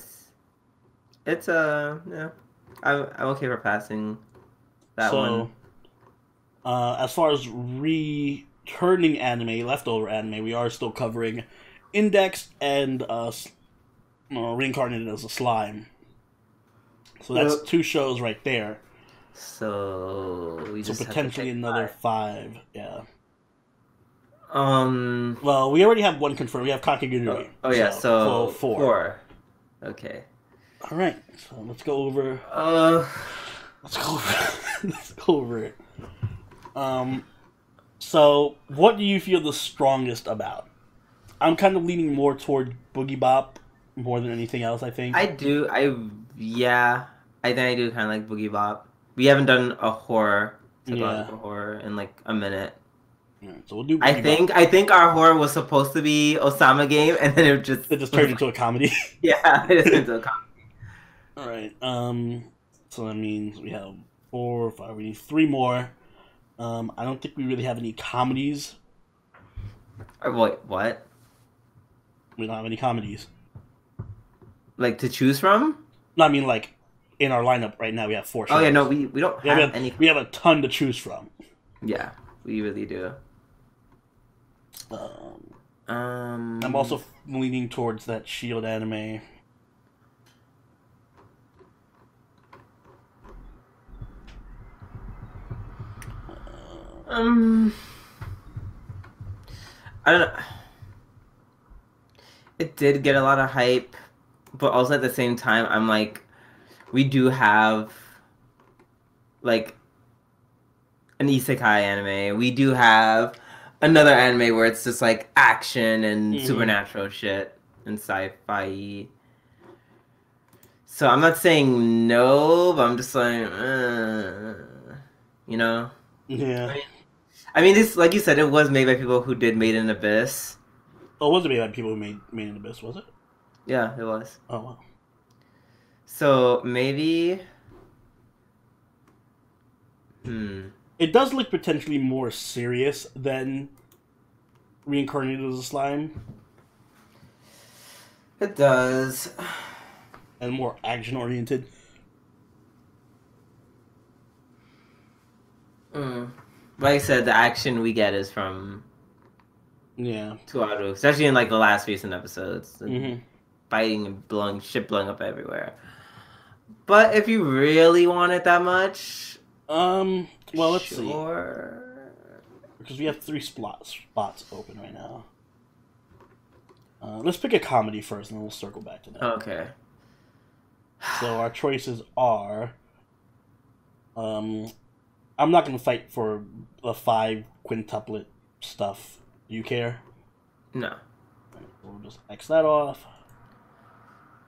yeah. I'm okay for passing that one. As far as returning anime, leftover anime, we are still covering Index and Reincarnated as a Slime. So that's 2 shows right there. So potentially another 5. Yeah. Well, we already have 1 confirmed. We have Kakeguri. Yeah. So 4. Okay. All right. So let's go over. Let's go over it. So what do you feel the strongest about? I'm kind of leaning more toward Boogiepop more than anything else, I think. I do. I think I do kind of like Boogiepop. We haven't done a horror, psychological horror, in like a minute. Yeah, so we'll do Boogiepop. I think our horror was supposed to be Osama Game, and then it just turned into a comedy. Yeah, it just turned into a comedy. All right. So that means we have 4 or 5. We need 3 more. I don't think we really have any comedies. Wait, what? We don't have any comedies. Like to choose from? No, I mean like in our lineup right now we have 4 shows. Oh yeah, no, we don't have any. We have a ton to choose from. Yeah, we really do. I'm also leaning towards that Shield anime. I don't know. It did get a lot of hype, but also at the same time, I'm like, we do have like an isekai anime. We do have another anime where it's just like action and supernatural shit and sci-fi. So I'm not saying no, but I'm just like, you know. Yeah. I mean, this, like you said, it was made by people who did Made in Abyss. Oh, it wasn't made by people who made an Abyss, was it? Yeah, it was. Oh wow. So maybe. It does look potentially more serious than Reincarnated as a Slime. It does. And more action oriented. Like I said, the action we get is from Aru, especially in like the last recent episodes. Fighting and blowing up everywhere. But if you really want it that much, well, let's see. Because we have 3 spots open right now. Let's pick a comedy first, and then we'll circle back to that. Okay. So our choices are. I'm not going to fight for the 5 quintuplet stuff. Do you care? No. Right, we'll just X that off.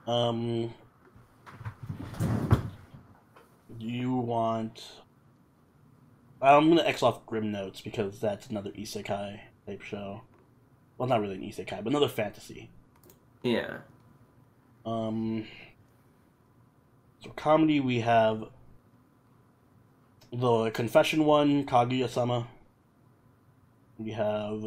Do you want... I'm going to X off Grim Notes because that's another isekai type show. Well, not really an isekai, but another fantasy. Yeah. So comedy, we have the Confession one, Kaguya-sama. We have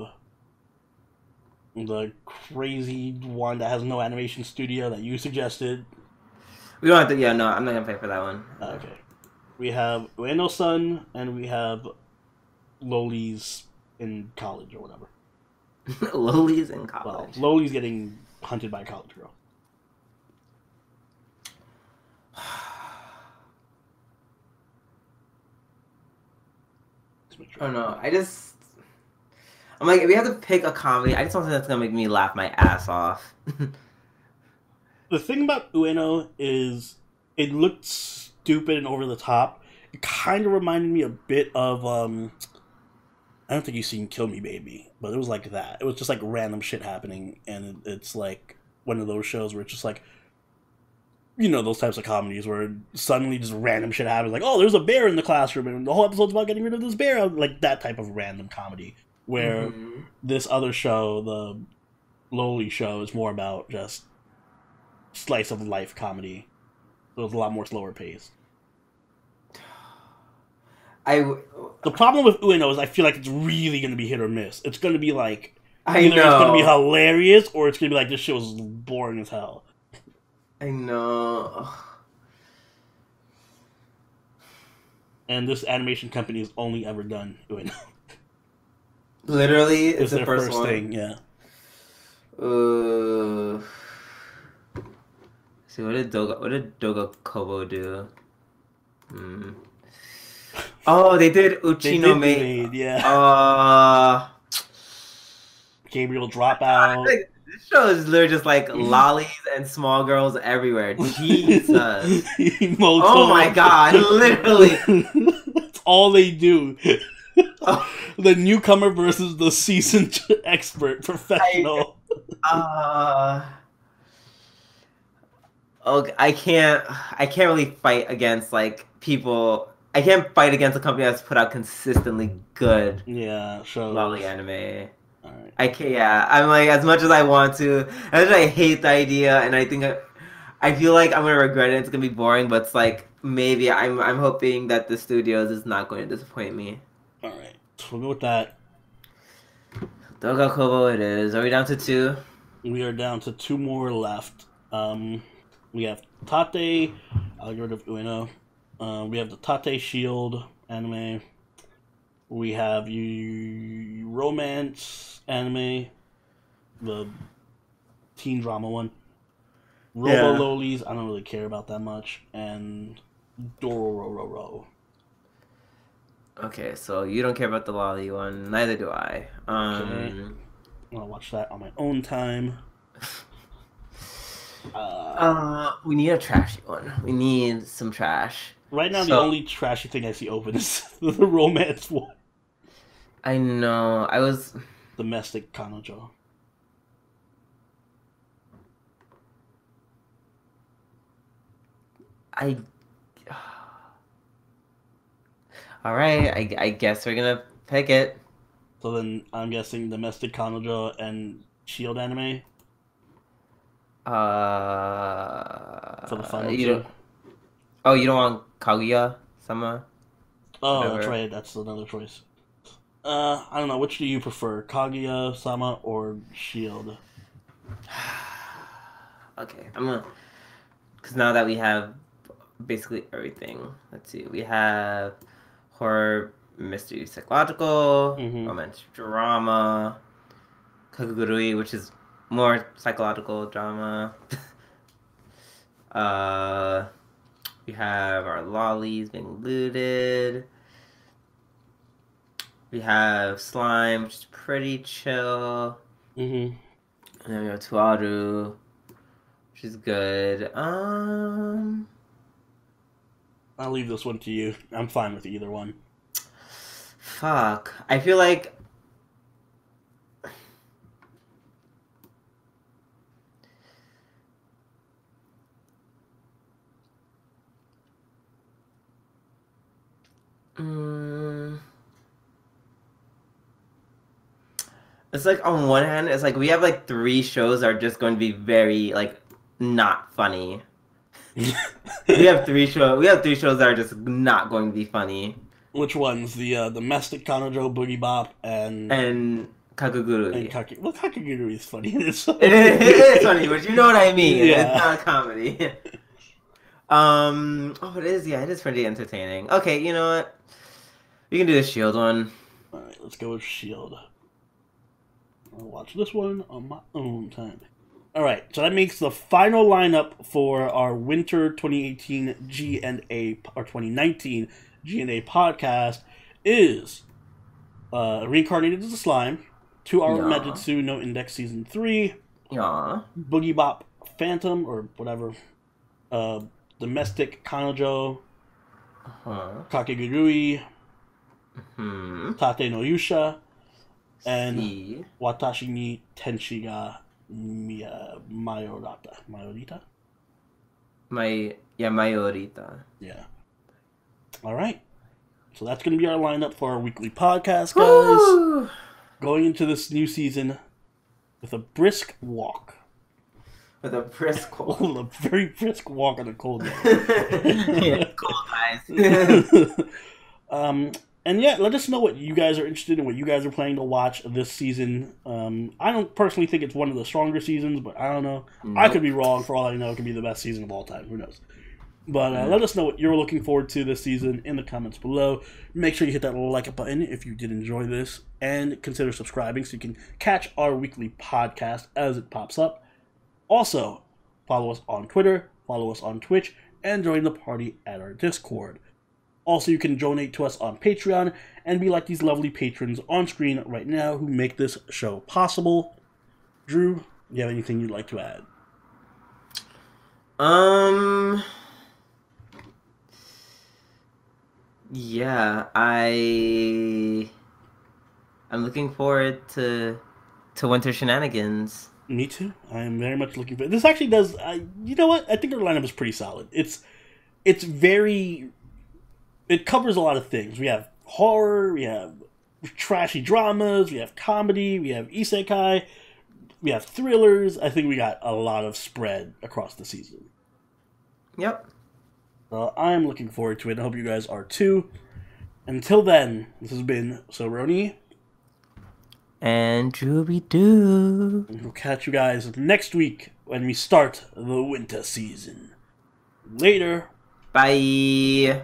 the crazy one that has no animation studio that you suggested. We don't have to. Yeah, no, I'm not gonna pay for that one. Okay. We have Ueno-san, and we have Loli's in college or whatever. Loli's in college. Well, Loli's getting hunted by a college girl. Oh no, I'm like, if we have to pick a comedy, I just want something that's gonna make me laugh my ass off. The thing about Ueno is it looked stupid and over the top. It kind of reminded me a bit of I don't think you've seen Kill Me Baby, but it was like that. It was just like random shit happening, and it's like one of those shows where it's just like, you know, those types of comedies where suddenly just random shit happens, like, oh, there's a bear in the classroom, and the whole episode's about getting rid of this bear, like that type of random comedy. Where this other show, the Loli show, is more about just slice of life comedy. So it's a lot more slower paced. The problem with Ueno is I feel like it's really going to be hit or miss. It's going to be like, either it's going to be hilarious, or it's going to be like, this show is boring as hell. I know. And this animation company has only ever done Ueno. Literally, it's their the first one. thing, yeah. See, what did Doga Kobo do? Oh, they did Uchi no Maid. Yeah. Gabriel Dropout. This show is literally just like lollies and small girls everywhere. Jesus. Oh my god, literally. That's all they do. The newcomer versus the seasoned expert professional. Okay, I can't really fight against like people. I can't fight against a company that's put out consistently good shows. lolly anime. Alright. I can't. Yeah, I'm like, as much as I want to, as much as I hate the idea, and I think I feel like I'm gonna regret it. It's gonna be boring, but it's like maybe I'm hoping that the studios is not going to disappoint me. All right, so we'll go with that. Doga Kobo it is. Are we down to 2? We are down to 2 more left. We have Tate, I'll get rid of Ueno. We have the Tate Shield anime. We have romance anime, the teen drama one. Robo Lolis, I don't really care about that much, and Dororo. Okay, so you don't care about the lolly one, neither do I. Okay. I'll watch that on my own time. We need a trashy one. We need some trash. Right now, the only trashy thing I see open is the romance one. I know. I was... Domestic Kanojo. Alright, I guess we're gonna pick it. So then I'm guessing domestic Kanojo and Shield anime for the final two. Oh, you don't want Kaguya-sama? Oh, Whatever. That's right. That's another choice. I don't know. Which do you prefer, Kaguya-sama or Shield? Okay, I'm gonna... Because now that we have basically everything. Let's see. We have horror, mystery, psychological, romance, drama, Kakeguri, which is more psychological drama. We have our lollies being looted. We have slime, which is pretty chill. And then we have Tuaru, which is good. I'll leave this one to you. I'm fine with either one. Fuck. I feel like... It's like, on one hand, it's like we have like 3 shows that are just going to be very like not funny. we have 3 shows that are just not going to be funny. Which ones? The domestic Kanojo, Boogiepop, and Kakeguri. Well, Kakeguri is funny. It is funny, but you know what I mean. Yeah. It's not a comedy. Oh, it is. Yeah, it is pretty entertaining. Okay, you know what? We can do the Shield one. All right, let's go with Shield. I'll watch this one on my own time. All right, so that makes the final lineup for our Winter 2018 G&A or 2019 G&A podcast is Reincarnated as a Slime, Aru Majitsu no Index Season 3, Boogiepop Phantom or whatever, Domestic Kanojo, Kakeguri, Tate no Yuusha, and Watashi ni Tenshi ga Maiorita. Maiorita. Yeah. All right. So that's going to be our lineup for our weekly podcast, guys. Woo! Going into this new season with a brisk walk. With a brisk walk. A very brisk walk on a cold day. Yeah, cold eyes. And yeah, let us know what you guys are interested in, what you guys are planning to watch this season. I don't personally think it's one of the stronger seasons, but I don't know. Nope. I could be wrong. For all I know, it could be the best season of all time. Who knows? But let us know what you're looking forward to this season in the comments below. Make sure you hit that like button if you did enjoy this, and consider subscribing so you can catch our weekly podcast as it pops up. Also, follow us on Twitter, follow us on Twitch, and join the party at our Discord. Also, you can donate to us on Patreon and be like these lovely patrons on screen right now who make this show possible. Drew, do you have anything you'd like to add? Yeah, I'm looking forward to Winter Shenanigans. Me too. I am very much looking forward. This actually does. You know what? I think our lineup is pretty solid. It's very. It covers a lot of things. We have horror, we have trashy dramas, we have comedy, we have isekai, we have thrillers. I think we got a lot of spread across the season. Yep. I'm looking forward to it. I hope you guys are too. Until then, this has been Soroni. And Drooby-Doo. And we'll catch you guys next week when we start the winter season. Later. Bye.